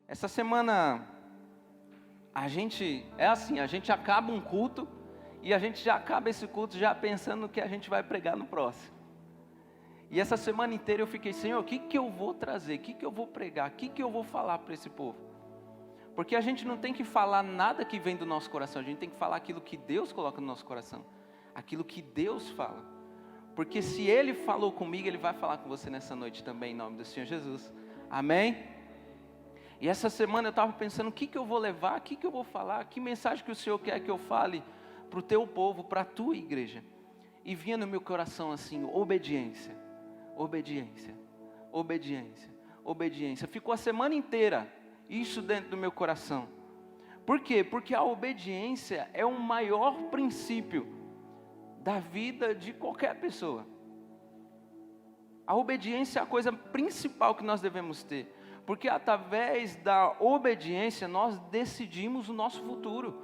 Essa semana, a gente acaba um culto e a gente já acaba esse culto já pensando no que a gente vai pregar no próximo. E essa semana inteira eu fiquei, Senhor, o que eu vou trazer? O que eu vou pregar? O que eu vou falar para esse povo? Porque a gente não tem que falar nada que vem do nosso coração, a gente tem que falar aquilo que Deus coloca no nosso coração. Aquilo que Deus fala. Porque se Ele falou comigo, Ele vai falar com você nessa noite também, em nome do Senhor Jesus. Amém? E essa semana eu estava pensando, o que eu vou levar? O que eu vou falar? Que mensagem que o Senhor quer que eu fale para o teu povo, para a tua igreja? E vinha no meu coração assim, obediência, obediência, obediência, obediência. Ficou a semana inteira isso dentro do meu coração. Por quê? Porque a obediência é o maior princípio da vida de qualquer pessoa. A obediência é a coisa principal que nós devemos ter. Porque através da obediência nós decidimos o nosso futuro.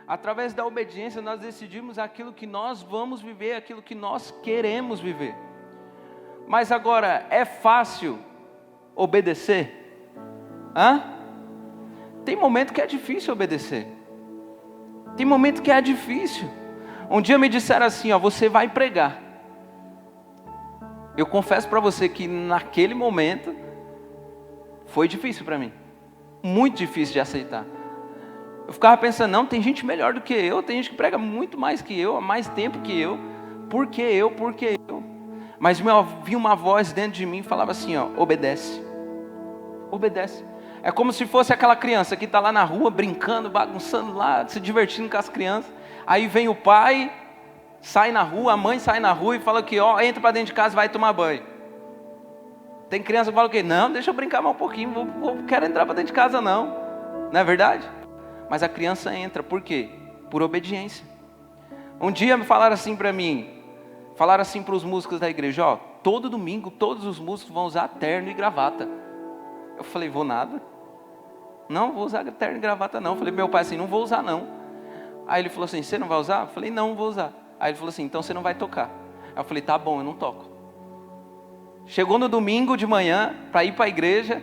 Através da obediência nós decidimos aquilo que nós vamos viver, aquilo que nós queremos viver. Mas agora, é fácil obedecer? Tem momento que é difícil obedecer. Tem momento que é difícil. Um dia me disseram assim, você vai pregar. Eu confesso para você que naquele momento foi difícil para mim. Muito difícil de aceitar. Eu ficava pensando, não, tem gente melhor do que eu, tem gente que prega muito mais que eu, há mais tempo que eu. Por que eu? Por que eu? Mas havia uma voz dentro de mim que falava assim, obedece. Obedece. É como se fosse aquela criança que está lá na rua, brincando, bagunçando lá, se divertindo com as crianças. Aí vem o pai, sai na rua, a mãe sai na rua e fala que, entra para dentro de casa e vai tomar banho. Tem criança que fala o quê? Não, deixa eu brincar mais um pouquinho, quero entrar para dentro de casa não. Não é verdade? Mas a criança entra, por quê? Por obediência. Um dia me falaram assim para mim, falaram assim para os músicos da igreja, todo domingo todos os músicos vão usar terno e gravata. Eu falei, vou nada. Não vou usar terno e gravata não. Eu falei, meu pai assim, não vou usar não. Aí ele falou assim, você não vai usar? Eu falei, não vou usar. Aí ele falou assim, então você não vai tocar. Aí eu falei, tá bom, eu não toco. Chegou no domingo de manhã, para ir para a igreja,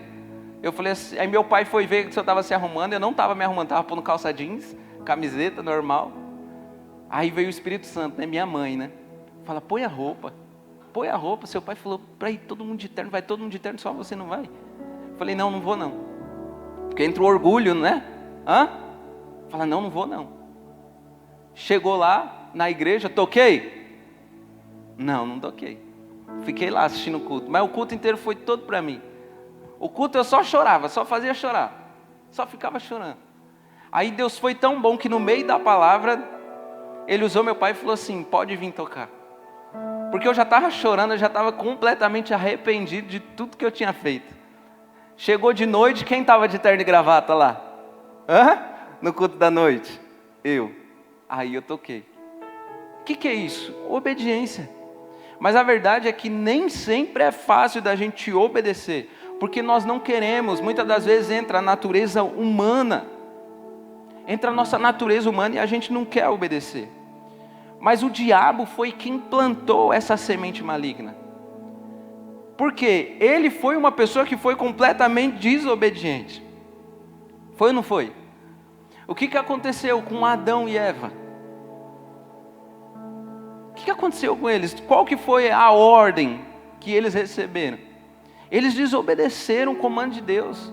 eu falei assim, aí meu pai foi ver que eu estava se arrumando, eu não estava me arrumando, estava pondo calça jeans, camiseta normal. Aí veio o Espírito Santo, minha mãe, fala, põe a roupa, seu pai falou para ir todo mundo de terno, vai todo mundo de terno, só você não vai. Eu falei, não vou não, porque entra o orgulho, Fala, não vou não. Chegou lá na igreja, toquei? Não toquei. Fiquei lá assistindo o culto, mas o culto inteiro foi todo para mim. O culto eu só chorava, só fazia chorar, só ficava chorando. Aí Deus foi tão bom que no meio da palavra, Ele usou meu pai e falou assim, pode vir tocar. Porque eu já estava chorando, eu já estava completamente arrependido de tudo que eu tinha feito. Chegou de noite, quem estava de terno e gravata lá? No culto da noite? Eu. Aí eu toquei. O que é isso? Obediência. Mas a verdade é que nem sempre é fácil da gente obedecer. Porque nós não queremos, muitas das vezes entra a natureza humana. Entra a nossa natureza humana e a gente não quer obedecer. Mas o diabo foi quem plantou essa semente maligna. Porque ele foi uma pessoa que foi completamente desobediente. Foi ou não foi? O que aconteceu com Adão e Eva? O que aconteceu com eles? Qual que foi a ordem que eles receberam? Eles desobedeceram o comando de Deus.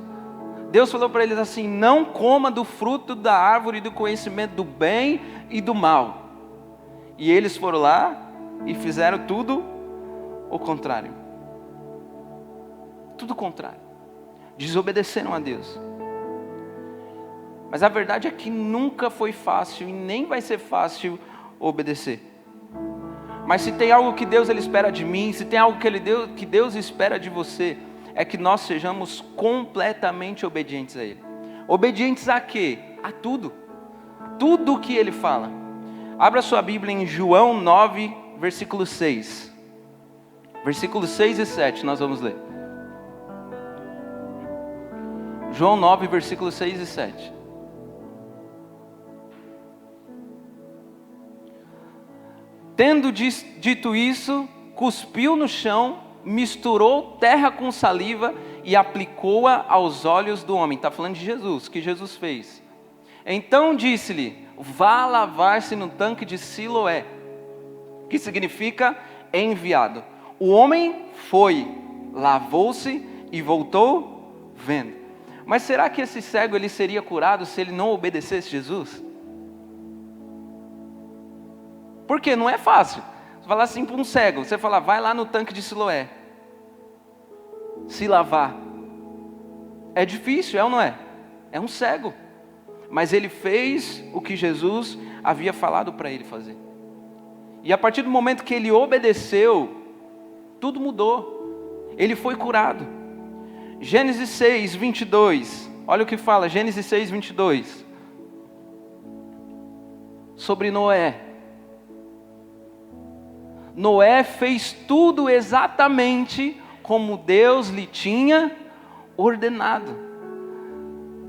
Deus falou para eles assim, não coma do fruto da árvore do conhecimento do bem e do mal. E eles foram lá e fizeram tudo o contrário. Tudo o contrário. Desobedeceram a Deus. Mas a verdade é que nunca foi fácil e nem vai ser fácil obedecer. Mas se tem algo que Deus ele espera de mim, se tem algo que Deus espera de você, é que nós sejamos completamente obedientes a Ele. Obedientes a quê? A tudo. Tudo o que Ele fala. Abra sua Bíblia em João 9, versículo 6. Versículos 6 e 7 nós vamos ler. João 9, versículos 6 e 7. Tendo dito isso, cuspiu no chão, misturou terra com saliva e aplicou-a aos olhos do homem. Está falando de Jesus, que Jesus fez. Então disse-lhe, vá lavar-se no tanque de Siloé, que significa enviado. O homem foi, lavou-se e voltou vendo. Mas será que esse cego ele seria curado se ele não obedecesse Jesus? Porque não é fácil. Você falar assim para um cego, você falar, vai lá no tanque de Siloé, se lavar. É difícil, é ou não é? É um cego. Mas ele fez o que Jesus havia falado para ele fazer. E a partir do momento que ele obedeceu, tudo mudou. Ele foi curado. Gênesis 6, 22. Olha o que fala, Gênesis 6, 22. Sobre Noé. Noé fez tudo exatamente como Deus lhe tinha ordenado.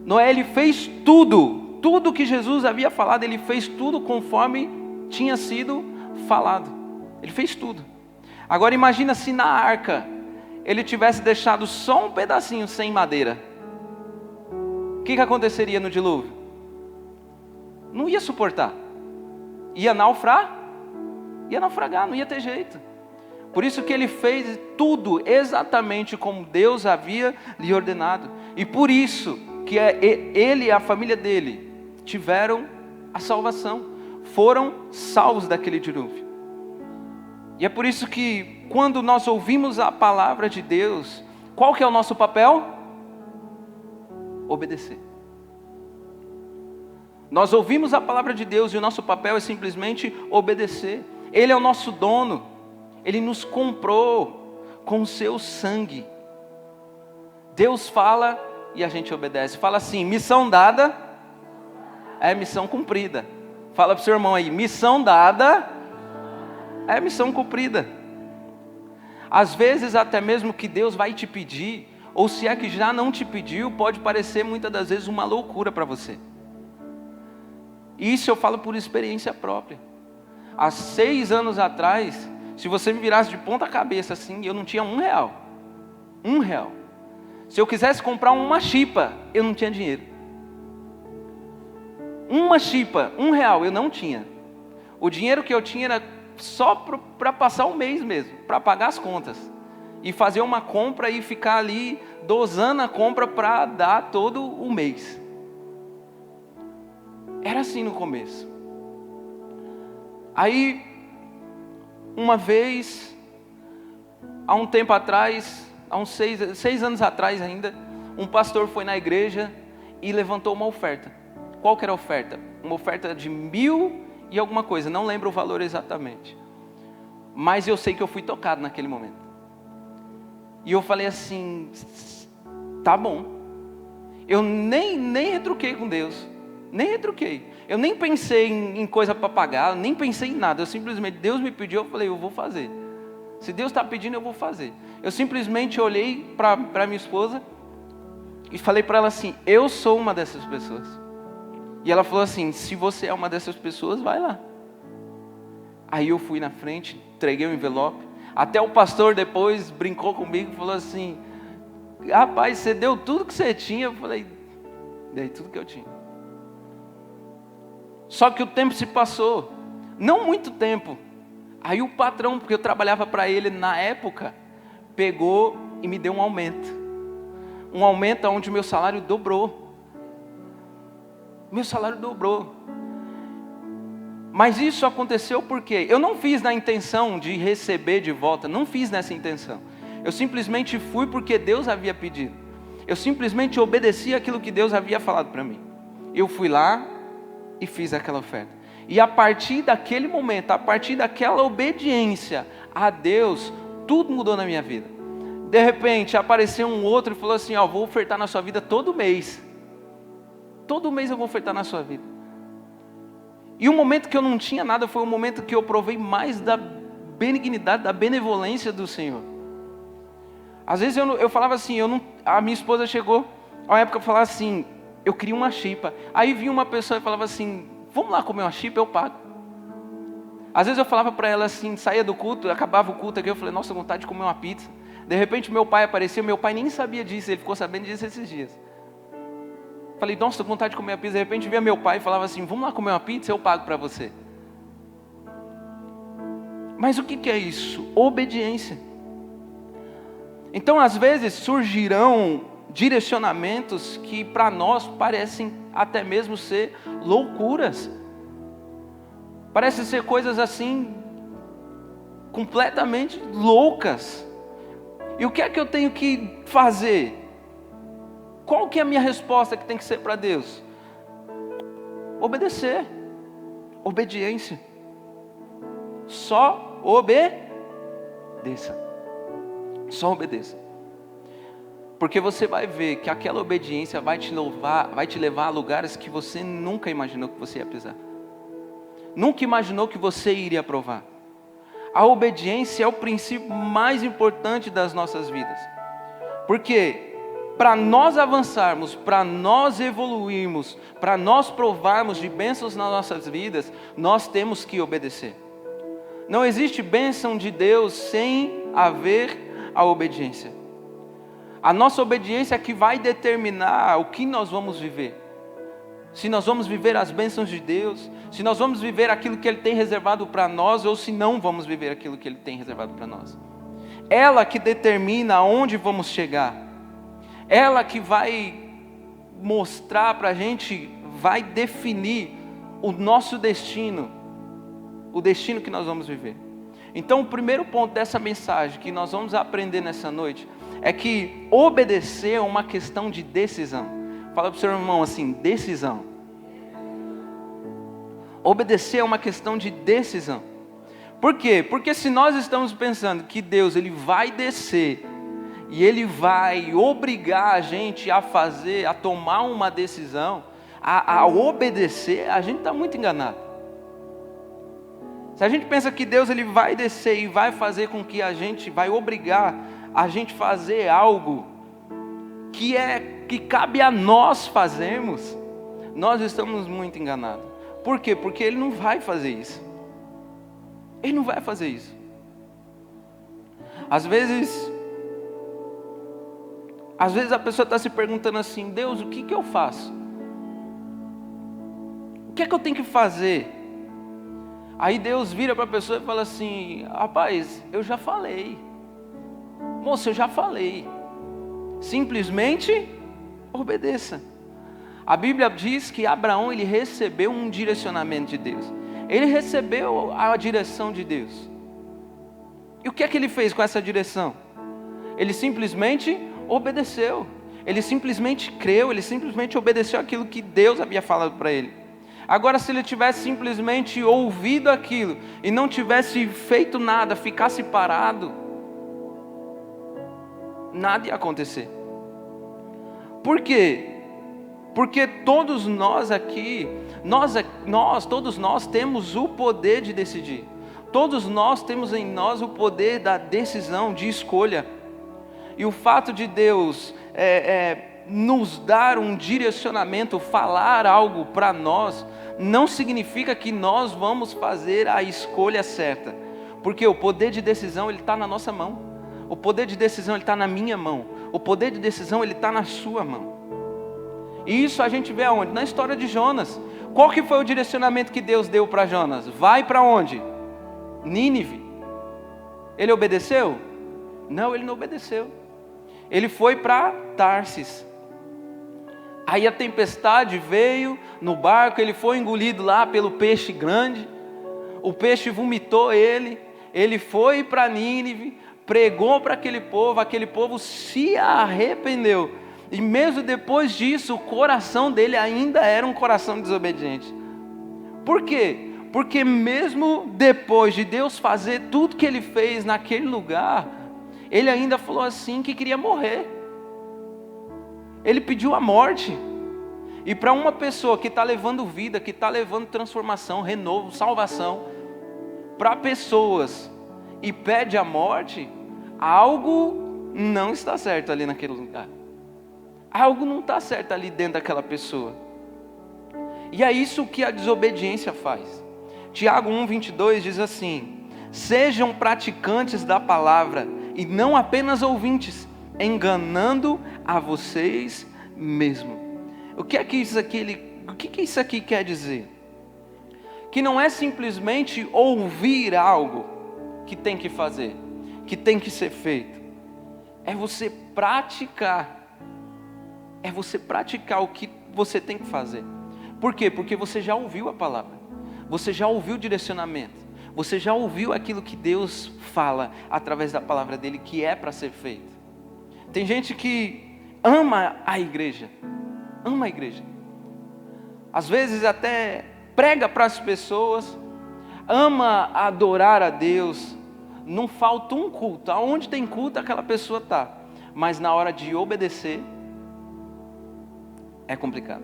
Noé, ele fez tudo que Jesus havia falado, ele fez tudo conforme tinha sido falado. Ele fez tudo. Agora imagina se na arca ele tivesse deixado só um pedacinho sem madeira. O que aconteceria no dilúvio? Não ia suportar. Ia naufragar, não ia ter jeito. Por isso que ele fez tudo exatamente como Deus havia lhe ordenado. E por isso que ele e a família dele tiveram a salvação. Foram salvos daquele dilúvio. E é por isso que quando nós ouvimos a palavra de Deus, qual que é o nosso papel? Obedecer. Nós ouvimos a palavra de Deus e o nosso papel é simplesmente obedecer. Ele é o nosso dono. Ele nos comprou com o seu sangue. Deus fala e a gente obedece. Fala assim, missão dada é missão cumprida. Fala para o seu irmão aí, missão dada é missão cumprida. Às vezes até mesmo que Deus vai te pedir, ou se é que já não te pediu, pode parecer muitas das vezes uma loucura para você. Isso eu falo por experiência própria. Há 6 anos atrás, se você me virasse de ponta cabeça assim, eu não tinha R$1. R$1. Se eu quisesse comprar uma chipa, eu não tinha dinheiro. Uma chipa, R$1, eu não tinha. O dinheiro que eu tinha era só para passar o mês mesmo, para pagar as contas. E fazer uma compra e ficar ali dosando a compra para dar todo o mês. Era assim no começo. Aí, uma vez, há um tempo atrás, há uns 6 anos atrás ainda, um pastor foi na igreja e levantou uma oferta. Qual que era a oferta? Uma oferta de 1.000 e alguma coisa, não lembro o valor exatamente. Mas eu sei que eu fui tocado naquele momento. E eu falei assim, tá bom. Eu nem retruquei com Deus, nem retruquei. Eu nem pensei em coisa para pagar, nem pensei em nada. Eu simplesmente, Deus me pediu, eu falei, eu vou fazer. Se Deus está pedindo, eu vou fazer. Eu simplesmente olhei para minha esposa e falei para ela assim, eu sou uma dessas pessoas. E ela falou assim, se você é uma dessas pessoas, vai lá. Aí eu fui na frente, entreguei o envelope. Até o pastor depois brincou comigo e falou assim, rapaz, você deu tudo que você tinha? Eu falei, dei tudo que eu tinha. Só que o tempo se passou, não muito tempo. Aí o patrão, porque eu trabalhava para ele na época, pegou e me deu um aumento. Um aumento onde o meu salário dobrou. Meu salário dobrou. Mas isso aconteceu porque eu não fiz na intenção de receber de volta, não fiz nessa intenção. Eu simplesmente fui porque Deus havia pedido. Eu simplesmente obedeci aquilo que Deus havia falado para mim. Eu fui lá e fiz aquela oferta. E a partir daquele momento, a partir daquela obediência a Deus, tudo mudou na minha vida. De repente apareceu um outro e falou assim, ó, vou ofertar na sua vida todo mês. Todo mês eu vou ofertar na sua vida. E o momento que eu não tinha nada foi o momento que eu provei mais da benignidade, da benevolência do Senhor. Às vezes eu falava assim, a minha esposa chegou, a uma época eu falava assim, eu queria uma chipa. Aí vinha uma pessoa e falava assim, vamos lá comer uma chipa, eu pago. Às vezes eu falava para ela assim, saía do culto, acabava o culto aqui, eu falei, nossa, vontade de comer uma pizza. De repente meu pai apareceu, meu pai nem sabia disso, ele ficou sabendo disso esses dias. Falei, nossa, estou com vontade de comer a pizza. De repente via meu pai e falava assim, vamos lá comer uma pizza, eu pago para você. Mas o que é isso? Obediência. Então às vezes surgirão direcionamentos que para nós parecem até mesmo ser loucuras. Parecem ser coisas assim, completamente loucas. E o que é que eu tenho que fazer? Qual que é a minha resposta que tem que ser para Deus? Obedecer. Obediência. Só obedeça. Só obedeça. Porque você vai ver que aquela obediência vai te levar a lugares que você nunca imaginou que você ia pisar. Nunca imaginou que você iria provar. A obediência é o princípio mais importante das nossas vidas. Porque para nós avançarmos, para nós evoluirmos, para nós provarmos de bênçãos nas nossas vidas, nós temos que obedecer. Não existe bênção de Deus sem haver a obediência. A nossa obediência é que vai determinar o que nós vamos viver. Se nós vamos viver as bênçãos de Deus, se nós vamos viver aquilo que Ele tem reservado para nós, ou se não vamos viver aquilo que Ele tem reservado para nós. Ela que determina aonde vamos chegar. Ela que vai mostrar para a gente, vai definir o nosso destino, o destino que nós vamos viver. Então o primeiro ponto dessa mensagem que nós vamos aprender nessa noite é que obedecer é uma questão de decisão. Fala para o seu irmão assim, decisão. Obedecer é uma questão de decisão. Por quê? Porque se nós estamos pensando que Deus ele vai descer e Ele vai obrigar a gente a fazer, a tomar uma decisão, a obedecer, a gente está muito enganado. Se a gente pensa que Deus ele vai descer e vai fazer com que a gente, vai obrigar a gente fazer algo que cabe a nós fazermos, nós estamos muito enganados. Por quê? Porque Ele não vai fazer isso. Ele não vai fazer isso. Às vezes a pessoa está se perguntando assim, Deus, o que eu faço? O que é que eu tenho que fazer? Aí Deus vira para a pessoa e fala assim, rapaz, eu já falei. Moça, eu já falei. Simplesmente obedeça. A Bíblia diz que Abraão ele recebeu um direcionamento de Deus. Ele recebeu a direção de Deus. E o que é que ele fez com essa direção? Ele simplesmente obedeceu. Ele simplesmente creu, ele simplesmente obedeceu aquilo que Deus havia falado para ele. Agora, se ele tivesse simplesmente ouvido aquilo e não tivesse feito nada, ficasse parado, nada ia acontecer. Por quê? Porque todos nós aqui, todos nós temos o poder de decidir. Todos nós temos em nós o poder da decisão, de escolha. E o fato de Deus nos dar um direcionamento, falar algo para nós, não significa que nós vamos fazer a escolha certa. Porque o poder de decisão ele está na nossa mão. O poder de decisão ele está na minha mão. O poder de decisão ele está na sua mão. E isso a gente vê aonde? Na história de Jonas. Qual que foi o direcionamento que Deus deu para Jonas? Vai para onde? Nínive. Ele obedeceu? Não, ele não obedeceu. Ele foi para Tarsis. Aí a tempestade veio no barco, ele foi engolido lá pelo peixe grande. O peixe vomitou ele. Ele foi para Nínive, pregou para aquele povo se arrependeu. E mesmo depois disso, o coração dele ainda era um coração desobediente. Por quê? Porque mesmo depois de Deus fazer tudo que Ele fez naquele lugar, ele ainda falou assim que queria morrer. Ele pediu a morte. E para uma pessoa que está levando vida, que está levando transformação, renovo, salvação, para pessoas e pede a morte, algo não está certo ali naquele lugar. Algo não está certo ali dentro daquela pessoa. E é isso que a desobediência faz. Tiago 1:22 diz assim: sejam praticantes da palavra e não apenas ouvintes, enganando a vocês mesmos. O que isso aqui quer dizer? Que não é simplesmente ouvir algo que tem que fazer, que tem que ser feito. É você praticar. É você praticar o que você tem que fazer. Por quê? Porque você já ouviu a palavra. Você já ouviu o direcionamento. Você já ouviu aquilo que Deus fala através da palavra dele, que é para ser feito. Tem gente que ama a igreja. Ama a igreja. Às vezes até prega para as pessoas. Ama adorar a Deus. Não falta um culto. Aonde tem culto, aquela pessoa está. Mas na hora de obedecer, é complicado.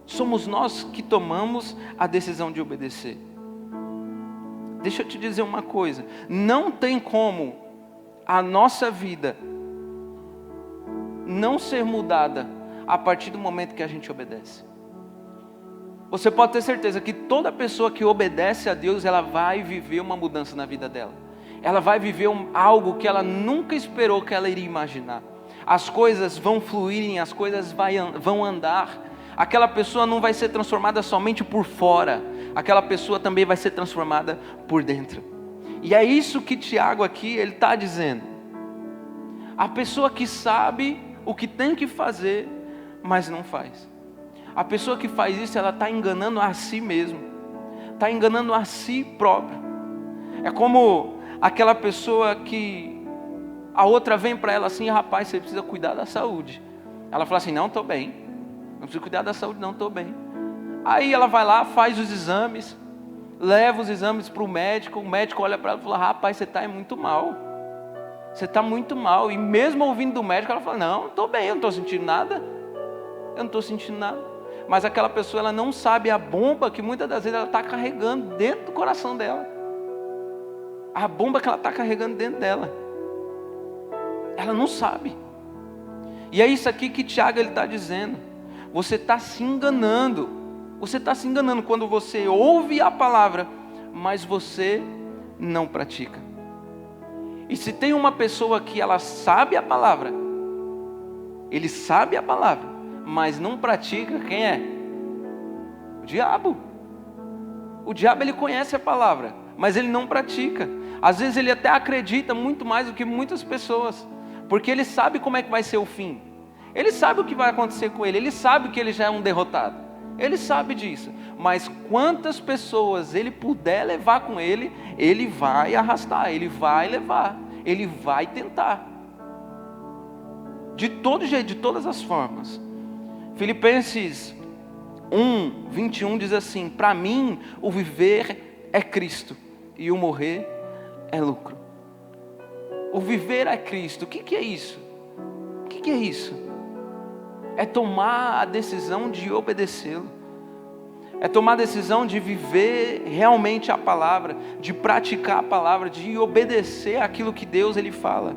Somos nós que tomamos a decisão de obedecer. Deixa eu te dizer uma coisa. Não tem como a nossa vida não ser mudada a partir do momento que a gente obedece. Você pode ter certeza que toda pessoa que obedece a Deus, ela vai viver uma mudança na vida dela. Ela vai viver algo que ela nunca esperou que ela iria imaginar. As coisas vão fluírem, as coisas vão andar. Aquela pessoa não vai ser transformada somente por fora. Aquela pessoa também vai ser transformada por dentro. E é isso que Tiago aqui, ele está dizendo. A pessoa que sabe o que tem que fazer, mas não faz. A pessoa que faz isso, ela está enganando a si mesma. Está enganando a si própria. É como aquela pessoa que a outra vem para ela assim: rapaz, você precisa cuidar da saúde. Ela fala assim: não, estou bem. Não preciso cuidar da saúde, não, estou bem. Aí ela vai lá, faz os exames, leva os exames para o médico olha para ela e fala: rapaz, você está muito mal. Você está muito mal. E mesmo ouvindo do médico, ela fala: não, estou bem, eu não estou sentindo nada. Eu não estou sentindo nada. Mas aquela pessoa, ela não sabe a bomba que muitas das vezes ela está carregando dentro do coração dela. A bomba que ela está carregando dentro dela. Ela não sabe. E é isso aqui que Tiago está dizendo. Você está se enganando. Você está se enganando quando você ouve a palavra, mas você não pratica. E se tem uma pessoa que ela sabe a palavra, ele sabe a palavra, mas não pratica, quem é? O diabo. O diabo, ele conhece a palavra, mas ele não pratica. Às vezes ele até acredita muito mais do que muitas pessoas, porque ele sabe como é que vai ser o fim. Ele sabe o que vai acontecer com ele, ele sabe que ele já é um derrotado. Ele sabe disso, mas quantas pessoas ele puder levar com ele, ele vai arrastar, ele vai levar, ele vai tentar. De todo jeito, de todas as formas. Filipenses 1:21 diz assim: para mim o viver é Cristo e o morrer é lucro. O viver é Cristo. O que é isso? O que é isso? É tomar a decisão de obedecê-lo. É tomar a decisão de viver realmente a palavra, de praticar a palavra, de obedecer aquilo que Deus ele fala.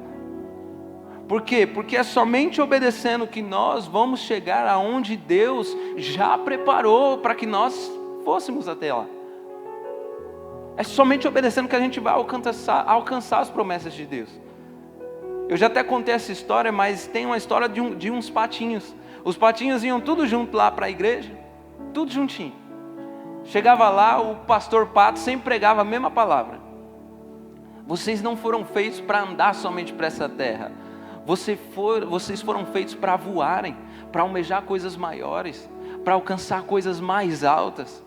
Por quê? Porque é somente obedecendo que nós vamos chegar aonde Deus já preparou para que nós fôssemos até lá. É somente obedecendo que a gente vai alcançar as promessas de Deus. Eu já até contei essa história, mas tem uma história de uns patinhos. Os patinhos iam tudo junto lá para a igreja, tudo juntinho. Chegava lá, o pastor pato sempre pregava a mesma palavra. Vocês não foram feitos para andar somente para essa terra. Vocês foram feitos para voarem, para almejar coisas maiores, para alcançar coisas mais altas.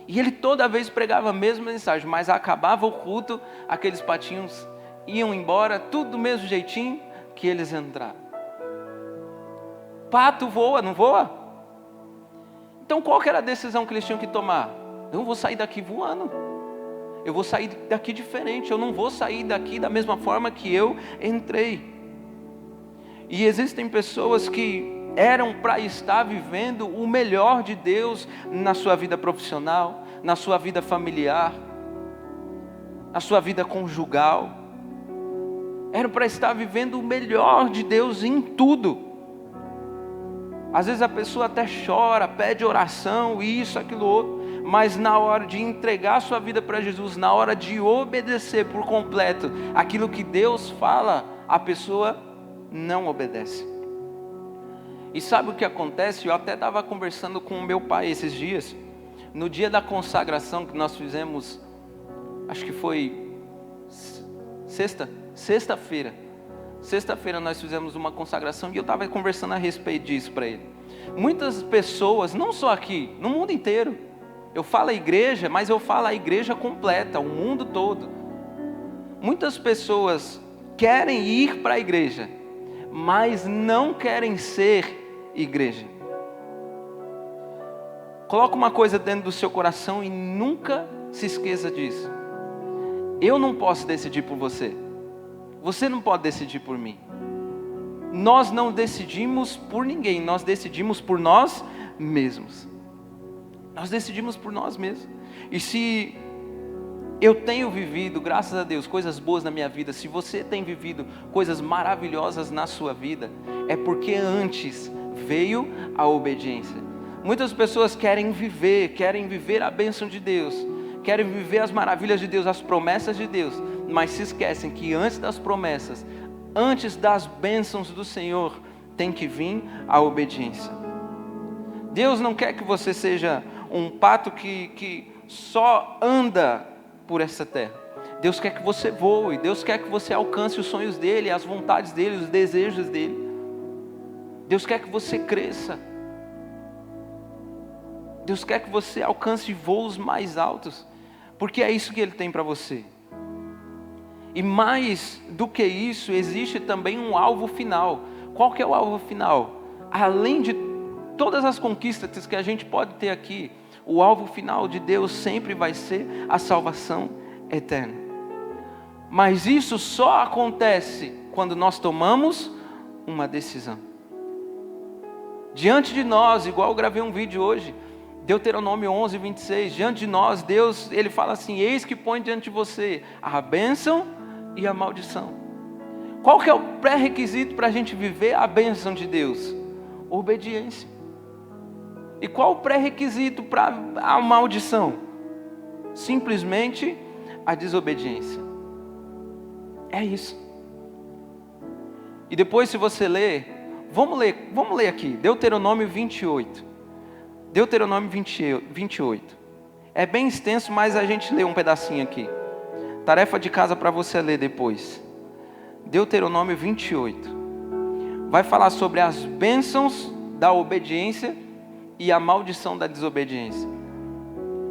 E ele toda vez pregava a mesma mensagem, mas acabava o culto, aqueles patinhos iam embora, tudo do mesmo jeitinho que eles entraram. Pato voa, não voa? Então qual que era a decisão que eles tinham que tomar? Eu vou sair daqui voando. Eu vou sair daqui diferente. Eu não vou sair daqui da mesma forma que eu entrei. E existem pessoas que eram para estar vivendo o melhor de Deus na sua vida profissional, na sua vida familiar, na sua vida conjugal. Eram para estar vivendo o melhor de Deus em tudo. Às vezes a pessoa até chora, pede oração, isso, aquilo, outro. mas na hora de entregar a sua vida para Jesus, na hora de obedecer por completo aquilo que Deus fala, a pessoa não obedece. E sabe o que acontece? Eu até estava conversando com o meu pai esses dias, no dia da consagração que nós fizemos, acho que foi sexta-feira. Sexta-feira nós fizemos uma consagração e eu estava conversando a respeito disso para ele. Muitas pessoas, não só aqui, no mundo inteiro, eu falo a igreja, mas eu falo a igreja completa, o mundo todo. Muitas pessoas querem ir para a igreja, mas não querem ser igreja. Coloca uma coisa dentro do seu coração e nunca se esqueça disso. Eu não posso decidir por você. Você não pode decidir por mim. Nós não decidimos por ninguém, nós decidimos por nós mesmos. Nós decidimos por nós mesmos. E se eu tenho vivido, graças a Deus, coisas boas na minha vida, se você tem vivido coisas maravilhosas na sua vida, é porque antes veio a obediência. Muitas pessoas querem viver a bênção de Deus, querem viver as maravilhas de Deus, as promessas de Deus, mas se esquecem que antes das promessas, antes das bênçãos do Senhor, tem que vir a obediência. Deus não quer que você seja um pato que só anda por essa terra. Deus quer que você voe, Deus quer que você alcance os sonhos dEle, as vontades dEle, os desejos dEle. Deus quer que você cresça. Deus quer que você alcance voos mais altos, porque é isso que Ele tem para você. E mais do que isso, existe também um alvo final. Qual que é o alvo final? Além de todas as conquistas que a gente pode ter aqui, o alvo final de Deus sempre vai ser a salvação eterna. Mas isso só acontece quando nós tomamos uma decisão. Diante de nós, igual eu gravei um vídeo hoje, Deuteronômio 11, 26, diante de nós, Deus, Ele fala assim: eis que põe diante de você a bênção e a maldição. Qual que é o pré-requisito para a gente viver a bênção de Deus? Obediência. E qual o pré-requisito para a maldição? Simplesmente a desobediência. É isso. E depois, se você ler, vamos ler aqui, Deuteronômio 28. Deuteronômio 28. É bem extenso, mas a gente lê um pedacinho aqui. Tarefa de casa para você ler depois. Deuteronômio 28. Vai falar sobre as bênçãos da obediência e a maldição da desobediência.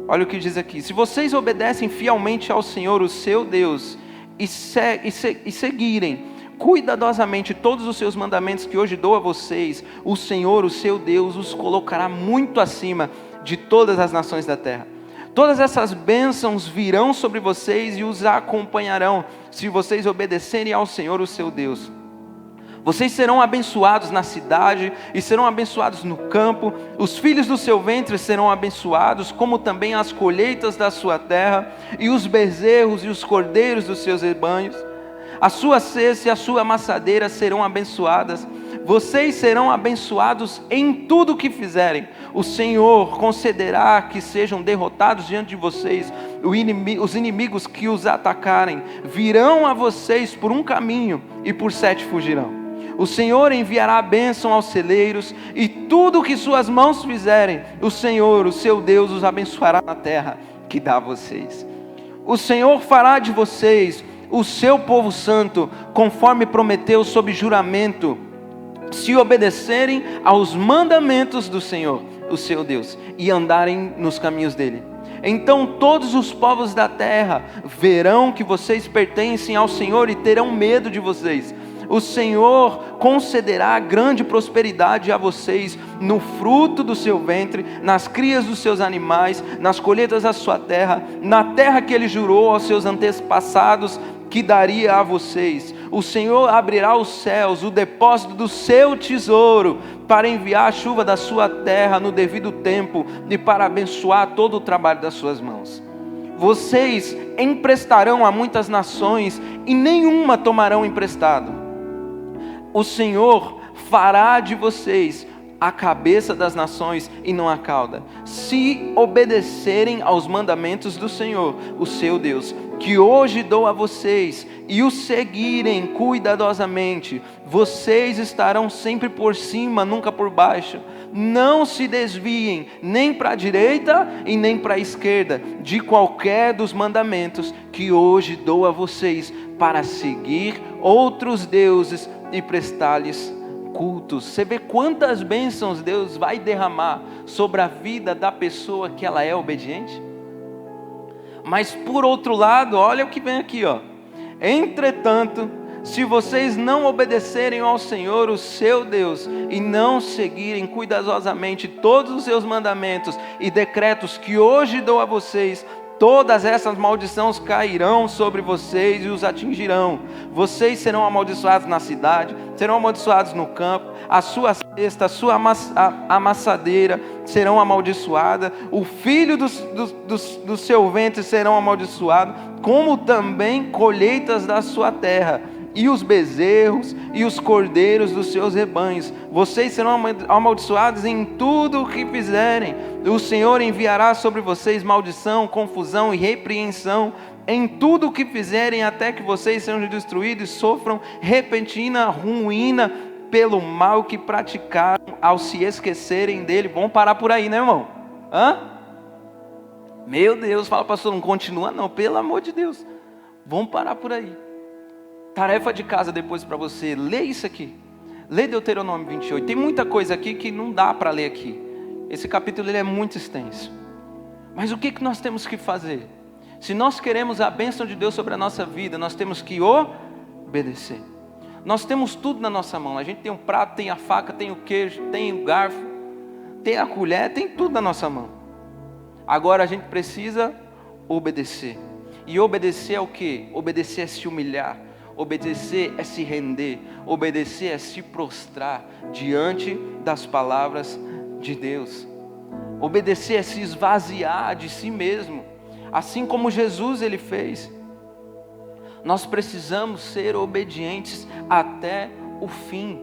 Olha o que diz aqui: se vocês obedecem fielmente ao Senhor, o seu Deus, e seguirem cuidadosamente todos os seus mandamentos que hoje dou a vocês, o Senhor, o seu Deus, os colocará muito acima de todas as nações da terra. Todas essas bênçãos virão sobre vocês e os acompanharão, se vocês obedecerem ao Senhor, o seu Deus. Vocês serão abençoados na cidade e serão abençoados no campo. Os filhos do seu ventre serão abençoados, como também as colheitas da sua terra, e os bezerros e os cordeiros dos seus rebanhos. A sua cesta e a sua amassadeira serão abençoadas. Vocês serão abençoados em tudo o que fizerem. O Senhor concederá que sejam derrotados diante de vocês. Os inimigos que os atacarem virão a vocês por um caminho e por 7 fugirão. O Senhor enviará a bênção aos celeiros, e tudo o que suas mãos fizerem, o Senhor, o seu Deus, os abençoará na terra que dá a vocês. O Senhor fará de vocês o seu povo santo, conforme prometeu sob juramento, se obedecerem aos mandamentos do Senhor, o seu Deus, e andarem nos caminhos dele. Então todos os povos da terra verão que vocês pertencem ao Senhor e terão medo de vocês. O Senhor concederá grande prosperidade a vocês no fruto do seu ventre, nas crias dos seus animais, nas colheitas da sua terra, na terra que Ele jurou aos seus antepassados que daria a vocês. O Senhor abrirá os céus, o depósito do seu tesouro, para enviar a chuva da sua terra no devido tempo e para abençoar todo o trabalho das suas mãos. Vocês emprestarão a muitas nações e nenhuma tomarão emprestado. O Senhor fará de vocês a cabeça das nações e não a cauda. Se obedecerem aos mandamentos do Senhor, o seu Deus, que hoje dou a vocês, e os seguirem cuidadosamente, vocês estarão sempre por cima, nunca por baixo. Não se desviem nem para a direita e nem para a esquerda de qualquer dos mandamentos que hoje dou a vocês, para seguir outros deuses e prestar-lhes cultos. Você vê quantas bênçãos Deus vai derramar sobre a vida da pessoa que ela é obediente? Mas por outro lado, olha o que vem aqui, ó. Entretanto, se vocês não obedecerem ao Senhor, o seu Deus, e não seguirem cuidadosamente todos os seus mandamentos e decretos que hoje dou a vocês, todas essas maldições cairão sobre vocês e os atingirão. Vocês serão amaldiçoados na cidade, serão amaldiçoados no campo, a sua cesta, a sua amassadeira serão amaldiçoadas, o filho do seu ventre serão amaldiçoados, como também colheitas da sua terra, e os bezerros e os cordeiros dos seus rebanhos. Vocês serão amaldiçoados em tudo o que fizerem. O Senhor enviará sobre vocês maldição, confusão e repreensão em tudo o que fizerem, até que vocês sejam destruídos e sofram repentina ruína pelo mal que praticaram ao se esquecerem dele. Vamos parar por aí, né, irmão? Meu Deus, fala, pastor, não continua não, pelo amor de Deus. Vamos parar por aí. Tarefa de casa depois para você, lê isso aqui. Lê Deuteronômio 28. Tem muita coisa aqui que não dá para ler aqui. Esse capítulo ele é muito extenso. Mas o que nós temos que fazer? Se nós queremos a bênção de Deus sobre a nossa vida, nós temos que obedecer. Nós temos tudo na nossa mão. A gente tem um prato, tem a faca, tem o queijo, tem o garfo, tem a colher, tem tudo na nossa mão. Agora a gente precisa obedecer. E obedecer é o quê? Obedecer é se humilhar. Obedecer é se render. Obedecer é se prostrar diante das palavras de Deus. Obedecer é se esvaziar de si mesmo, assim como Jesus ele fez. Nós precisamos ser obedientes até o fim.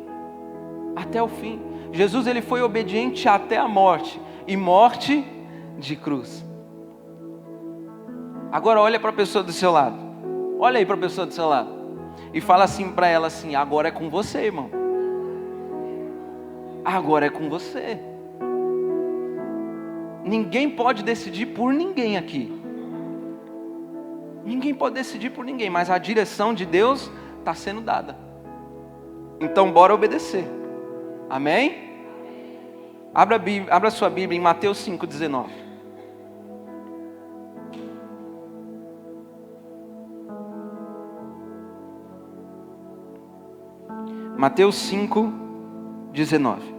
Até o fim. Jesus ele foi obediente até a morte, e morte de cruz. Agora olha para a pessoa do seu lado. Olha aí para a pessoa do seu lado. E fala assim para ela assim: agora é com você, irmão. Agora é com você. Ninguém pode decidir por ninguém aqui. Ninguém pode decidir por ninguém, mas a direção de Deus está sendo dada. Então bora obedecer. Amém? Abra sua Bíblia em Mateus 5,19. Mateus 5,19.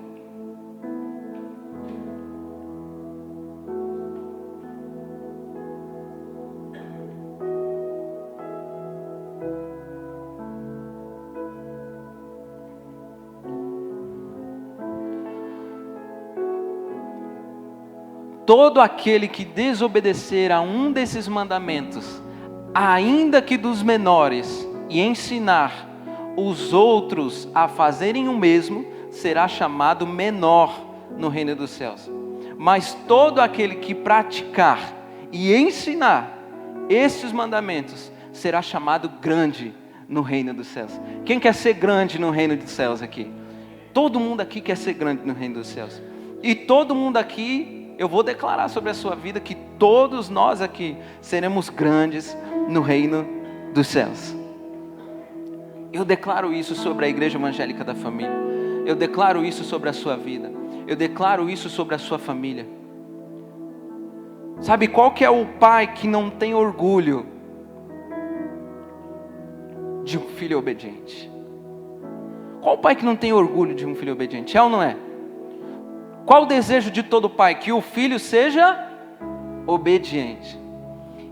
Todo aquele que desobedecer a um desses mandamentos, ainda que dos menores, e ensinar os outros a fazerem o mesmo, será chamado menor no reino dos céus. Mas todo aquele que praticar e ensinar estes mandamentos, será chamado grande no reino dos céus. Quem quer ser grande no reino dos céus aqui? Todo mundo aqui quer ser grande no reino dos céus. E todo mundo aqui, eu vou declarar sobre a sua vida que todos nós aqui seremos grandes no reino dos céus. Eu declaro isso sobre a Igreja Evangélica da Família. Eu declaro isso sobre a sua vida. Eu declaro isso sobre a sua família. Sabe qual que é o pai que não tem orgulho de um filho obediente? Qual o pai que não tem orgulho de um filho obediente? É ou não é? Qual o desejo de todo pai? Que o filho seja obediente.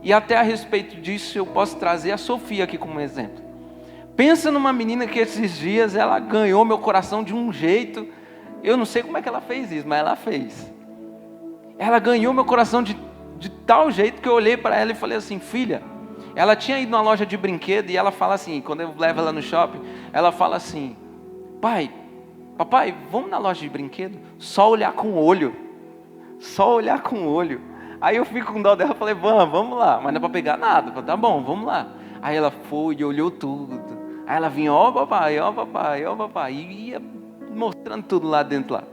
E até a respeito disso eu posso trazer a Sofia aqui como exemplo. Pensa numa menina que esses dias ela ganhou meu coração de um jeito. Eu não sei como é que ela fez isso, mas ela fez. Ela ganhou meu coração de tal jeito que eu olhei para ela e falei assim: filha, ela tinha ido numa loja de brinquedo e ela fala assim, quando eu levo ela no shopping, ela fala assim: pai, papai, vamos na loja de brinquedo? Só olhar com o olho. Só olhar com o olho. Aí eu fico com dó dela, falei, vamos lá. Mas não é para pegar nada. Falei, tá bom, vamos lá. Aí ela foi e olhou tudo. Aí ela vinha, ó papai, ó papai, ó papai. E ia mostrando tudo lá dentro lá.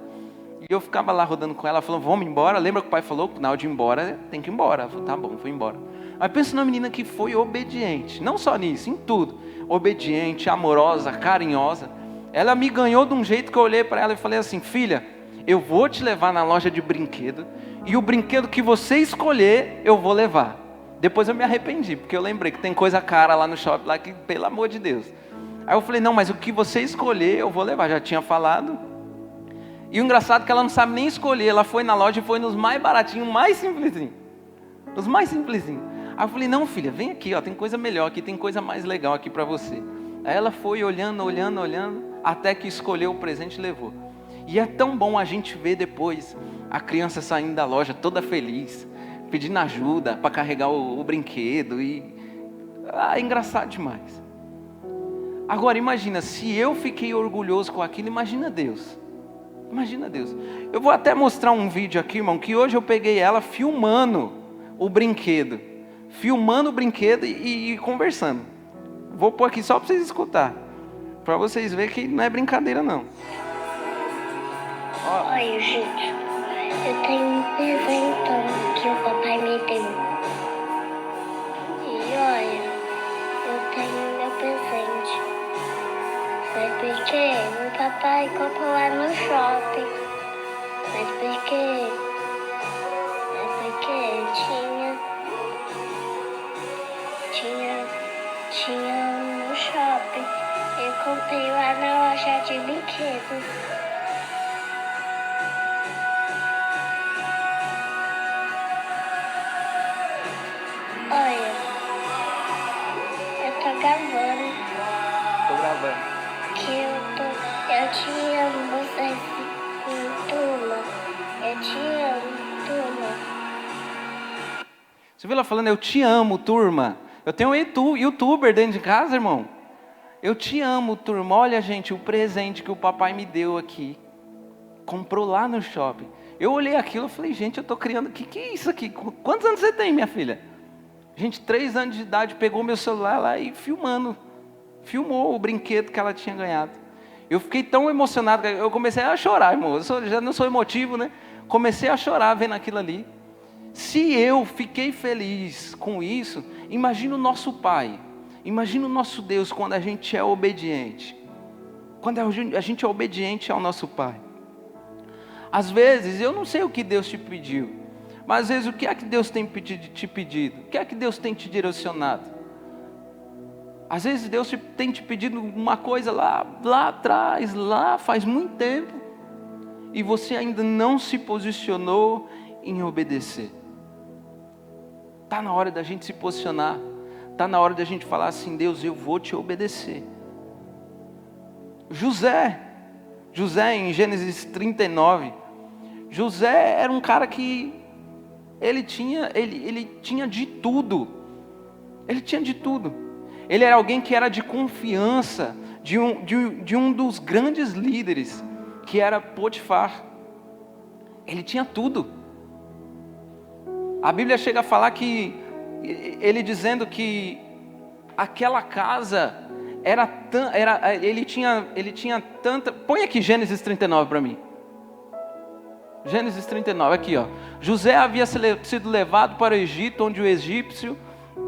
E eu ficava lá rodando com ela, falando, vamos embora. Lembra que o pai falou que na hora de ir embora, tem que ir embora. Ela falou, tá bom, foi embora. Mas pensa numa menina que foi obediente. Não só nisso, em tudo. Obediente, amorosa, carinhosa. Ela me ganhou de um jeito que eu olhei para ela e falei assim, filha, eu vou te levar na loja de brinquedo. E o brinquedo que você escolher, eu vou levar. Depois eu me arrependi, porque eu lembrei que tem coisa cara lá no shopping, lá que, pelo amor de Deus. Aí eu falei, não, mas o que você escolher, eu vou levar. Já tinha falado. E o engraçado é que ela não sabe nem escolher. Ela foi na loja e foi nos mais baratinhos, mais simplesinhos. Os mais simplesinhos. Aí eu falei, não filha, vem aqui, ó, tem coisa melhor aqui, tem coisa mais legal aqui para você. Aí ela foi olhando, até que escolheu o presente e levou. E é tão bom a gente ver depois a criança saindo da loja toda feliz, pedindo ajuda para carregar o brinquedo. É engraçado demais. Agora imagina, se eu fiquei orgulhoso com aquilo, imagina Deus. Imagina Deus. Eu vou até mostrar um vídeo aqui, irmão, que hoje eu peguei ela filmando o brinquedo. Filmando o brinquedo e conversando. Vou pôr aqui só para vocês escutar. Para vocês verem que não é brincadeira não. Olha, gente, eu tenho um presentão que o papai me deu. E olha, eu tenho meu presente. Mas porque meu papai comprou lá no shopping. Mas porque tinha no shopping. Eu comprei lá na loja de brinquedos. Olha, eu tô gravando. Tô gravando. Eu te amo, vocês, turma. Eu te amo, turma. Você viu ela falando, eu te amo, turma. Eu tenho um youtuber dentro de casa, irmão. Eu te amo, turma. Olha, gente, o presente que o papai me deu aqui. Comprou lá no shopping. Eu olhei aquilo e falei, gente, eu tô criando... Que é isso aqui? Quantos anos você tem, minha filha? Gente, 3 anos de idade, pegou meu celular lá e filmou o brinquedo que ela tinha ganhado. Eu fiquei tão emocionado, que eu comecei a chorar, irmão. Já não sou emotivo, né? Comecei a chorar vendo aquilo ali. Se eu fiquei feliz com isso, imagina o nosso Pai. Imagina o nosso Deus quando a gente é obediente. Quando a gente é obediente ao nosso Pai. Às vezes, eu não sei o que Deus te pediu. Mas às vezes, o que é que Deus tem te pedido? O que é que Deus tem te direcionado? Às vezes, Deus tem te pedido uma coisa lá atrás, lá faz muito tempo. E você ainda não se posicionou em obedecer. Está na hora da gente se posicionar. Está na hora da gente falar assim, Deus, eu vou te obedecer. José em Gênesis 39. José era um cara que ele tinha de tudo. Ele tinha de tudo. Ele era alguém que era de confiança de um dos grandes líderes, que era Potifar. Ele tinha tudo. A Bíblia chega a falar que, ele dizendo que aquela casa ele tinha tanta... Põe aqui Gênesis 39 para mim. Gênesis 39, aqui ó. José havia sido levado para o Egito, onde o egípcio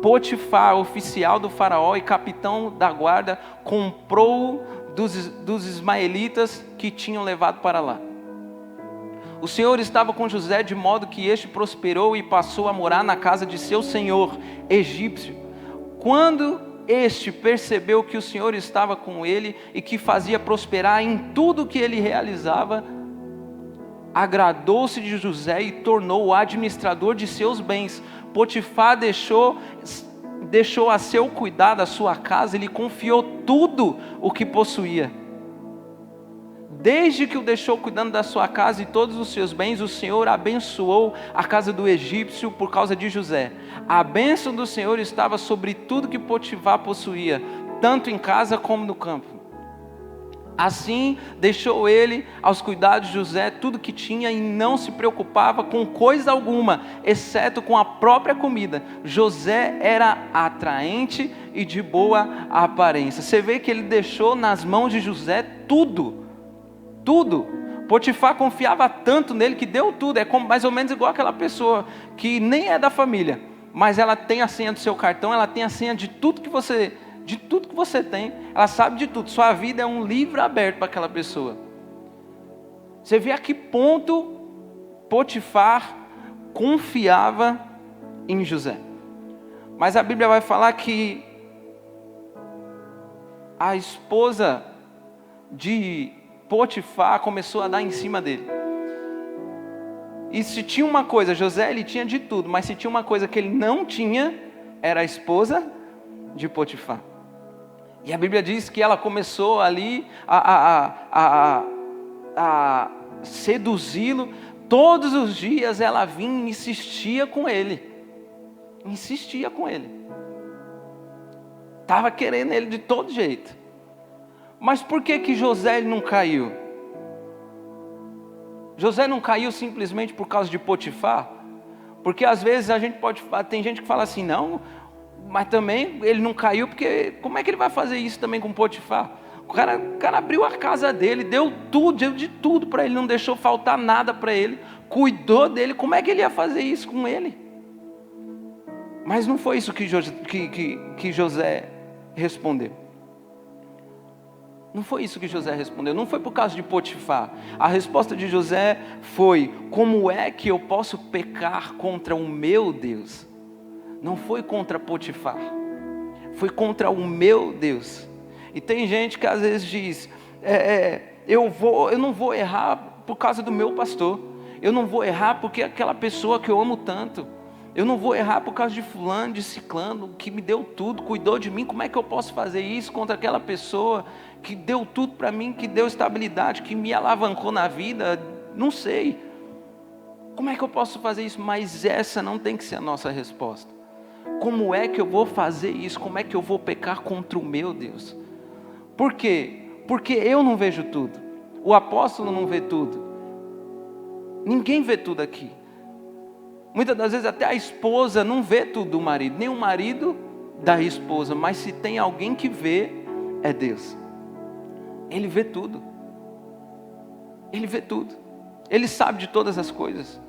Potifar, oficial do faraó e capitão da guarda, comprou dos ismaelitas que tinham levado para lá. O Senhor estava com José de modo que este prosperou e passou a morar na casa de seu senhor egípcio. Quando este percebeu que o Senhor estava com ele e que fazia prosperar em tudo que ele realizava, agradou-se de José e tornou-o administrador de seus bens. Potifar deixou a seu cuidado a sua casa e lhe confiou tudo o que possuía. Desde que o deixou cuidando da sua casa e todos os seus bens, o Senhor abençoou a casa do egípcio por causa de José. A bênção do Senhor estava sobre tudo que Potifar possuía, tanto em casa como no campo. Assim deixou ele aos cuidados de José tudo que tinha e não se preocupava com coisa alguma, exceto com a própria comida. José era atraente e de boa aparência. Você vê que ele deixou nas mãos de José tudo. Potifar confiava tanto nele que deu tudo. É como, mais ou menos igual aquela pessoa que nem é da família, mas ela tem a senha do seu cartão, ela tem a senha de tudo que você tem, ela sabe de tudo. Sua vida é um livro aberto para aquela pessoa. Você vê a que ponto Potifar confiava em José. Mas a Bíblia vai falar que a esposa de Potifar começou a dar em cima dele. E se tinha uma coisa, José ele tinha de tudo, mas se tinha uma coisa que ele não tinha, era a esposa de Potifar. E a Bíblia diz que ela começou ali a seduzi-lo. Todos os dias ela vinha e insistia com ele. Estava querendo ele de todo jeito. Mas por que José ele não caiu? José não caiu simplesmente por causa de Potifar? Porque às vezes tem gente que fala assim, não, mas também ele não caiu porque como é que ele vai fazer isso também com Potifar? O cara abriu a casa dele, deu de tudo para ele, não deixou faltar nada para ele, cuidou dele, como é que ele ia fazer isso com ele? Mas não foi isso que José respondeu. Não foi isso que José respondeu, não foi por causa de Potifar. A resposta de José foi: como é que eu posso pecar contra o meu Deus? Não foi contra Potifar, foi contra o meu Deus. E tem gente que às vezes diz, eu não vou errar por causa do meu pastor, eu não vou errar porque aquela pessoa que eu amo tanto, eu não vou errar por causa de fulano, de ciclano, que me deu tudo, cuidou de mim. Como é que eu posso fazer isso contra aquela pessoa que deu tudo para mim, que deu estabilidade, que me alavancou na vida? Não sei. Como é que eu posso fazer isso? Mas essa não tem que ser a nossa resposta. Como é que eu vou fazer isso? Como é que eu vou pecar contra o meu Deus? Por quê? Porque eu não vejo tudo. O apóstolo não vê tudo. Ninguém vê tudo aqui. Muitas das vezes até a esposa não vê tudo do marido, nem o marido da esposa, mas se tem alguém que vê, é Deus. Ele vê tudo. Ele vê tudo. Ele sabe de todas as coisas.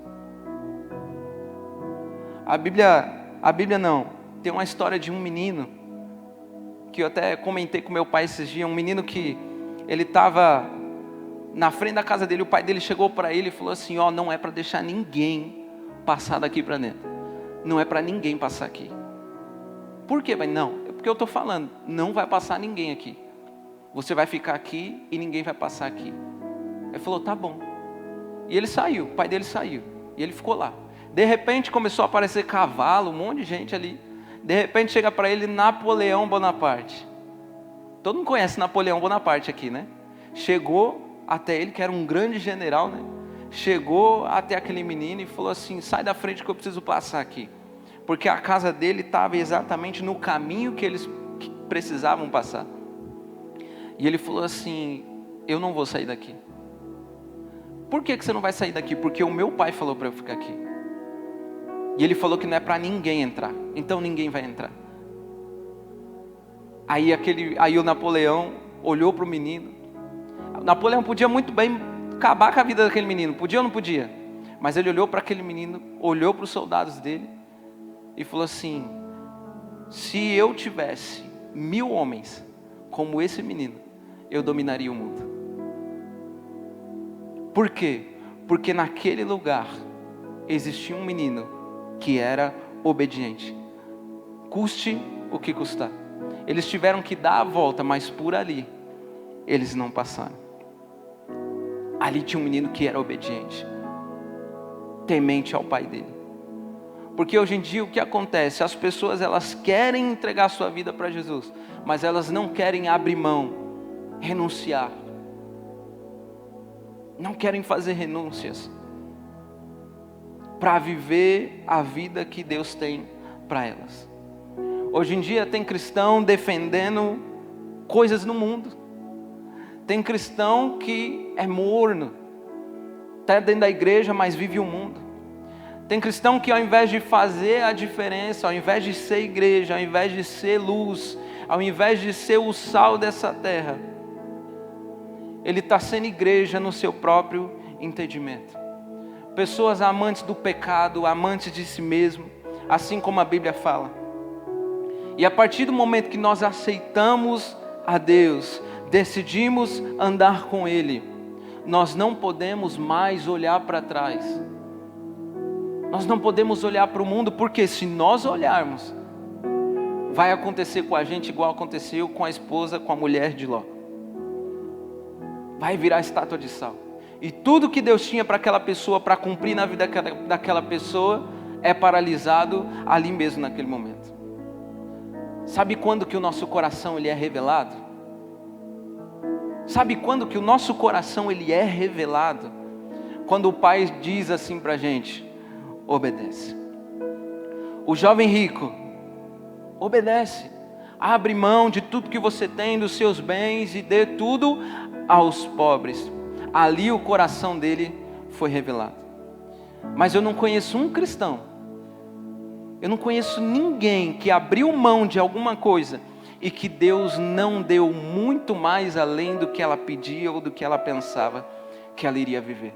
A Bíblia não. Tem uma história de um menino, que eu até comentei com meu pai esses dias, um menino que ele estava na frente da casa dele, o pai dele chegou para ele e falou assim, não é para deixar ninguém passar daqui para dentro. Não é para ninguém passar aqui. Por quê? Não, é porque eu estou falando, não vai passar ninguém aqui. Você vai ficar aqui e ninguém vai passar aqui. Ele falou, tá bom. E ele saiu, o pai dele saiu. E ele ficou lá. De repente começou a aparecer cavalo, um monte de gente ali. De repente chega para ele Napoleão Bonaparte. Todo mundo conhece Napoleão Bonaparte aqui, né? Chegou até ele, que era um grande general, né? Chegou até aquele menino e falou assim, sai da frente que eu preciso passar aqui. Porque a casa dele estava exatamente no caminho que eles precisavam passar. E ele falou assim, eu não vou sair daqui. Por que você não vai sair daqui? Porque o meu pai falou para eu ficar aqui. E ele falou que não é para ninguém entrar. Então ninguém vai entrar. Aí o Napoleão olhou para o menino. O Napoleão podia muito bem acabar com a vida daquele menino. Podia ou não podia? Mas ele olhou para aquele menino, olhou para os soldados dele e falou assim, se eu tivesse 1000 homens como esse menino, eu dominaria o mundo. Por quê? Porque naquele lugar existia um menino que era obediente. Custe o que custar. Eles tiveram que dar a volta, mas por ali eles não passaram. Ali tinha um menino que era obediente, temente ao pai dele. Porque hoje em dia o que acontece? As pessoas elas querem entregar a sua vida para Jesus, mas elas não querem abrir mão, renunciar. Não querem fazer renúncias para viver a vida que Deus tem para elas. Hoje em dia tem cristão defendendo coisas no mundo. Tem cristão que é morno, está dentro da igreja, mas vive o mundo. Tem cristão que ao invés de fazer a diferença, ao invés de ser igreja, ao invés de ser luz, ao invés de ser o sal dessa terra, ele está sendo igreja no seu próprio entendimento. Pessoas amantes do pecado, amantes de si mesmo, assim como a Bíblia fala. E a partir do momento que nós aceitamos a Deus, decidimos andar com Ele, nós não podemos mais olhar para trás. Nós não podemos olhar para o mundo, porque se nós olharmos, vai acontecer com a gente igual aconteceu com a esposa, com a mulher de Ló. Vai virar estátua de sal. E tudo que Deus tinha para aquela pessoa, para cumprir na vida daquela pessoa, é paralisado ali mesmo naquele momento. Sabe quando que o nosso coração ele é revelado? Sabe quando que o nosso coração ele é revelado? Quando o Pai diz assim para a gente: obedece. O jovem rico, obedece. Abre mão de tudo que você tem, dos seus bens, e dê tudo aos pobres. Ali o coração dele foi revelado. Mas eu não conheço um cristão, eu não conheço ninguém que abriu mão de alguma coisa e que Deus não deu muito mais além do que ela pedia ou do que ela pensava que ela iria viver.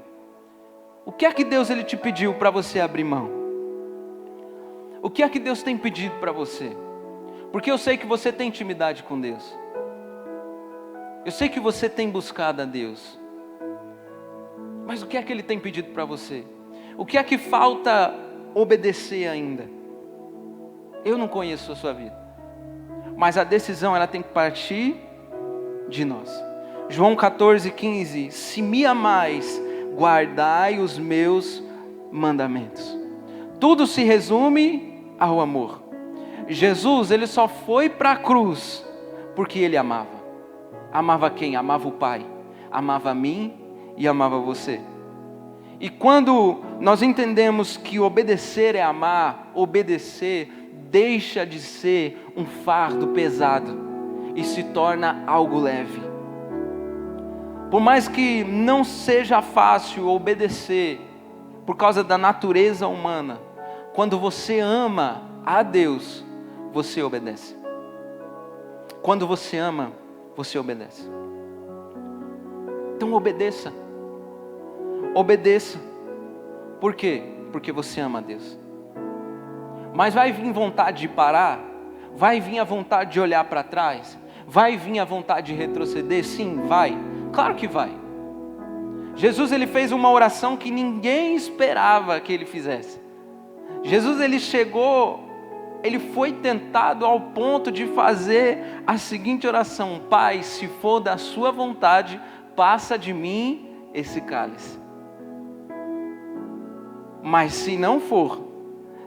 O que é que Deus ele te pediu para você abrir mão? O que é que Deus tem pedido para você? Porque eu sei que você tem intimidade com Deus. Eu sei que você tem buscado a Deus. Mas o que é que Ele tem pedido para você? O que é que falta obedecer ainda? Eu não conheço a sua vida. Mas a decisão ela tem que partir de nós. João 14:15. Se me amais, guardai os meus mandamentos. Tudo se resume ao amor. Jesus, ele só foi para a cruz porque ele amava. Amava quem? Amava o Pai. Amava a mim e amava você. E quando nós entendemos que obedecer é amar, obedecer deixa de ser um fardo pesado e se torna algo leve. Por mais que não seja fácil obedecer por causa da natureza humana, quando você ama a Deus, você obedece. Quando você ama, você obedece. Então obedeça. Obedeça. Por quê? Porque você ama a Deus. Mas vai vir vontade de parar? Vai vir a vontade de olhar para trás? Vai vir a vontade de retroceder? Sim, vai. Claro que vai. Jesus ele fez uma oração que ninguém esperava que ele fizesse. Jesus ele chegou, ele foi tentado ao ponto de fazer a seguinte oração: Pai, se for da sua vontade, passa de mim esse cálice. Mas se não for,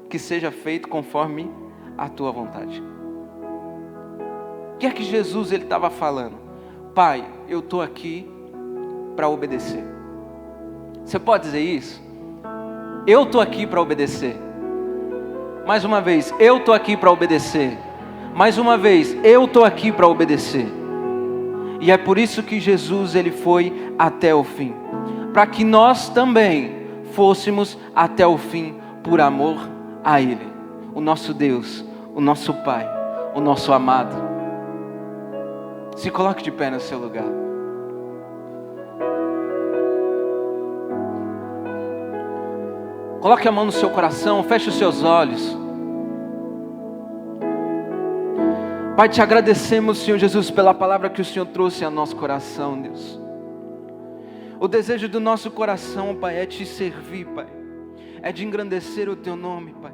que seja feito conforme a tua vontade. O que é que Jesus ele estava falando? Pai, eu estou aqui para obedecer. Você pode dizer isso? Eu estou aqui para obedecer. Mais uma vez, eu estou aqui para obedecer. Mais uma vez, eu estou aqui para obedecer. E é por isso que Jesus ele foi até o fim, para que nós também fôssemos até o fim por amor a Ele, o nosso Deus, o nosso Pai, o nosso amado. Se coloque de pé no seu lugar. Coloque a mão no seu coração, feche os seus olhos. Pai, te agradecemos, Senhor Jesus, pela palavra que o Senhor trouxe ao nosso coração, Deus. O desejo do nosso coração, Pai, é te servir, Pai. É de engrandecer o Teu nome, Pai.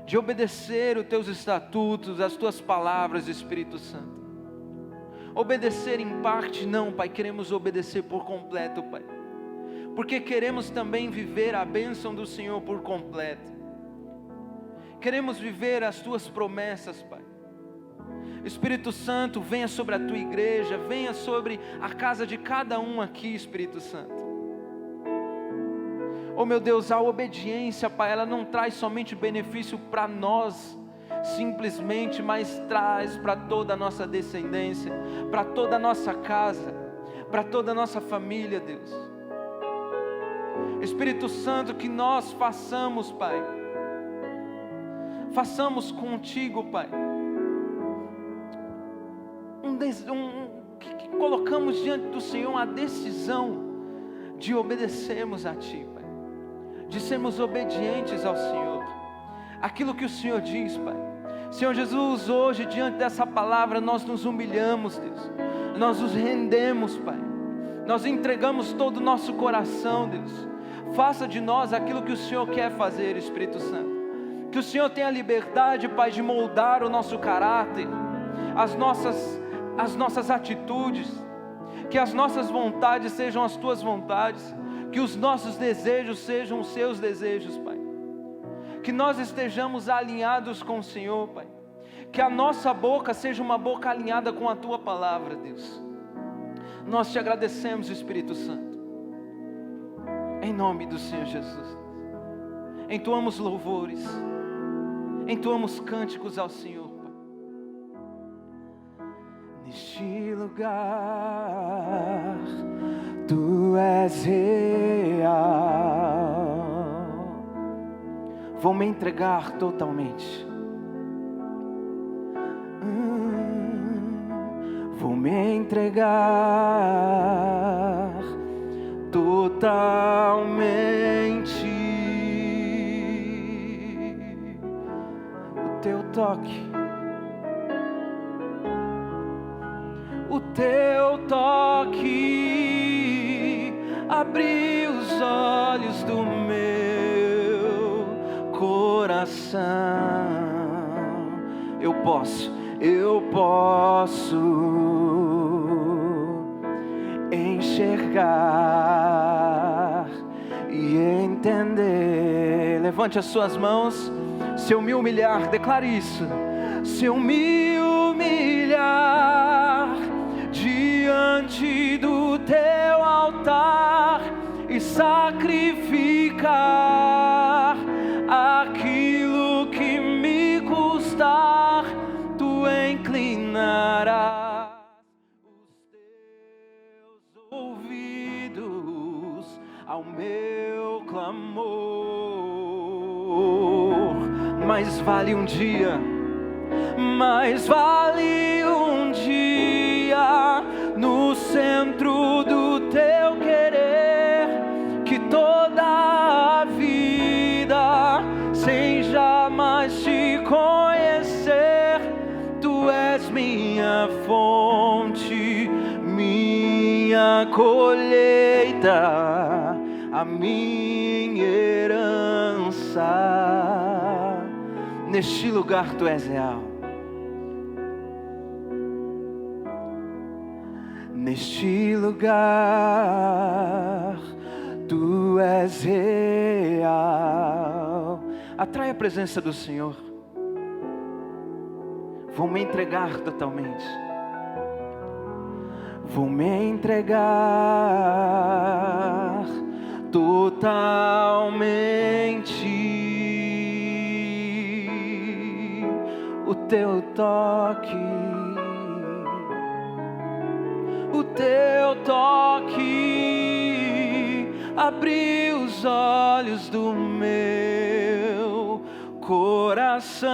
De obedecer os Teus estatutos, as Tuas palavras, Espírito Santo. Obedecer em parte, não, Pai. Queremos obedecer por completo, Pai. Porque queremos também viver a bênção do Senhor por completo. Queremos viver as Tuas promessas, Pai. Espírito Santo, venha sobre a Tua igreja, venha sobre a casa de cada um aqui, Espírito Santo. Oh meu Deus, a obediência, Pai, ela não traz somente benefício para nós, simplesmente, mas traz para toda a nossa descendência, para toda a nossa casa, para toda a nossa família, Deus. Espírito Santo, que nós façamos, Pai, façamos contigo, Pai, que colocamos diante do Senhor a decisão de obedecermos a Ti, Pai, de sermos obedientes ao Senhor, aquilo que o Senhor diz, Pai. Senhor Jesus, hoje diante dessa palavra nós nos humilhamos, Deus, nós nos rendemos, Pai, nós entregamos todo o nosso coração, Deus. Faça de nós aquilo que o Senhor quer fazer, Espírito Santo. Que o Senhor tenha liberdade, Pai, de moldar o nosso caráter, as nossas atitudes, que as nossas vontades sejam as Tuas vontades, que os nossos desejos sejam os Seus desejos, Pai. Que nós estejamos alinhados com o Senhor, Pai. Que a nossa boca seja uma boca alinhada com a Tua palavra, Deus. Nós Te agradecemos, Espírito Santo, em nome do Senhor Jesus. Entoamos louvores, entoamos cânticos ao Senhor, Pai. Neste lugar Tu és real. Vou me entregar totalmente. Vou me entregar totalmente. O Teu toque, o Teu toque abriu os olhos do meu coração. Eu posso enxergar e entender. Levante as suas mãos. Se eu me humilhar, declare isso. Se eu me humilhar diante do Teu altar e sacrificar aquilo que me custar, Tu inclinarás os Teus ouvidos ao meu clamor. Mais vale um dia no centro do Teu querer, que toda a vida sem jamais Te conhecer. Tu és minha fonte, minha colheita, a minha herança. Neste lugar Tu és real. Neste lugar Tu és real. Atrai a presença do Senhor. Vou me entregar totalmente. Vou me entregar totalmente. O Teu toque, o Teu toque abriu os olhos do meu coração.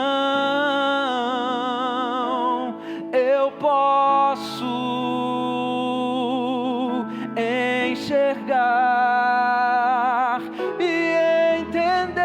Eu posso enxergar e entender.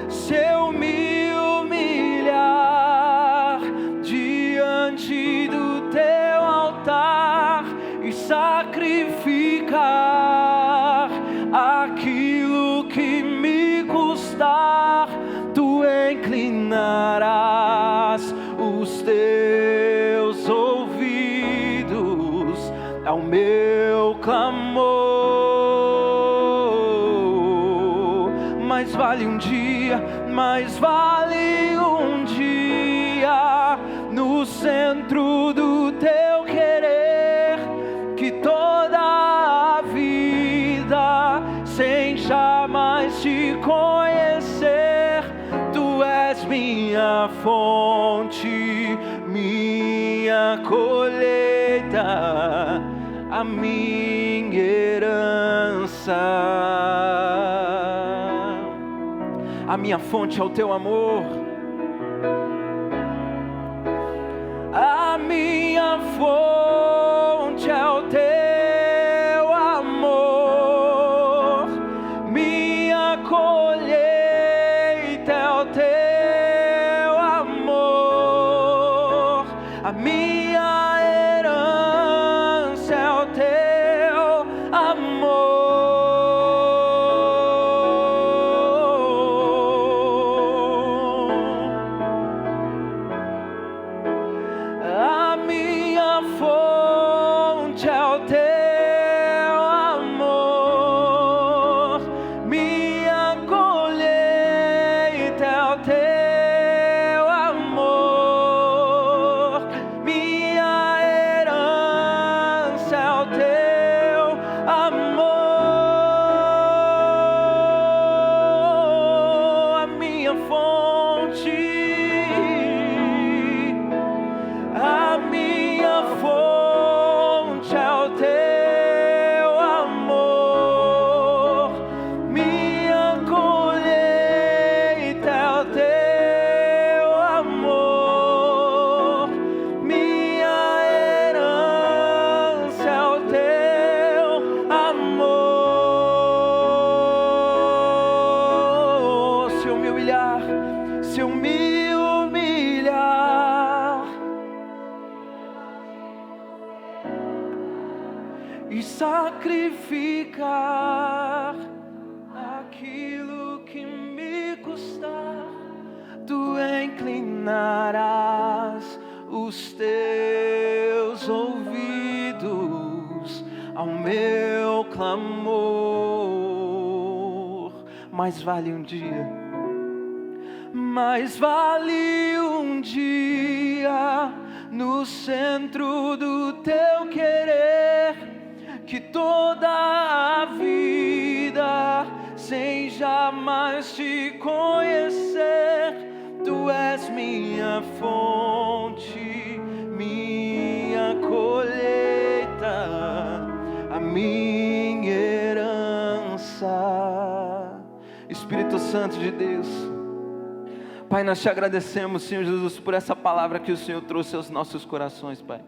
Se eu me humilhar diante do Teu altar e sacrificar aquilo que me custar, Tu inclinarás os Teus ouvidos ao meu clamor. Mais vale um dia no centro do Teu querer, que toda a vida sem jamais Te conhecer. Tu és minha fonte, minha minha herança. A minha fonte é o teu amor. A minha fonte é o teu amor. Minha colheita é o teu amor. A minha herança é o teu amor. A minha fonte é o teu amor. Minha colheita é o teu amor. Minha herança é o teu amor. A minha fonte. A minha fonte é o teu amor. Minha colheita é o teu amor. Minha herança é o teu amor. Se eu me humilhar, se eu me humilhar e sacrificar aquilo que me custar, tu inclinarás os teus ouvidos ao meu clamor. Mais vale um dia, mais vale um dia no centro do teu querer, que toda a vida sem jamais te conhecer. Tu és minha fonte, minha colheita, a minha herança. Espírito Santo de Deus, Pai, nós te agradecemos, Senhor Jesus, por essa palavra que o Senhor trouxe aos nossos corações, Pai.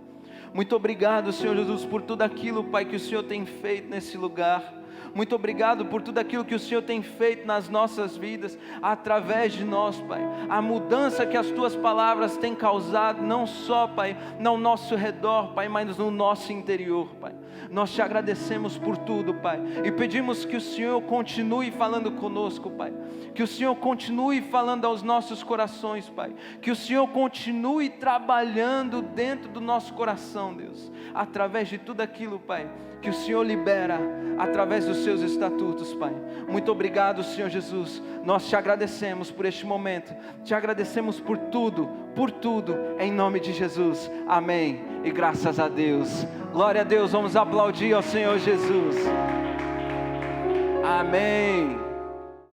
Muito obrigado, Senhor Jesus, por tudo aquilo, Pai, que o Senhor tem feito nesse lugar. Muito obrigado por tudo aquilo que o Senhor tem feito nas nossas vidas, através de nós, Pai. A mudança que as Tuas palavras têm causado, não só, Pai, no nosso redor, Pai, mas no nosso interior, Pai. Nós te agradecemos por tudo, Pai, e pedimos que o Senhor continue falando conosco, Pai. Que o Senhor continue falando aos nossos corações, Pai. Que o Senhor continue trabalhando dentro do nosso coração, Deus, através de tudo aquilo, Pai, que o Senhor libera através dos seus estatutos, Pai. Muito obrigado, Senhor Jesus. Nós te agradecemos por este momento. Te agradecemos por tudo, em nome de Jesus. Amém. E graças a Deus. Glória a Deus. Vamos aplaudir ao Senhor Jesus. Amém.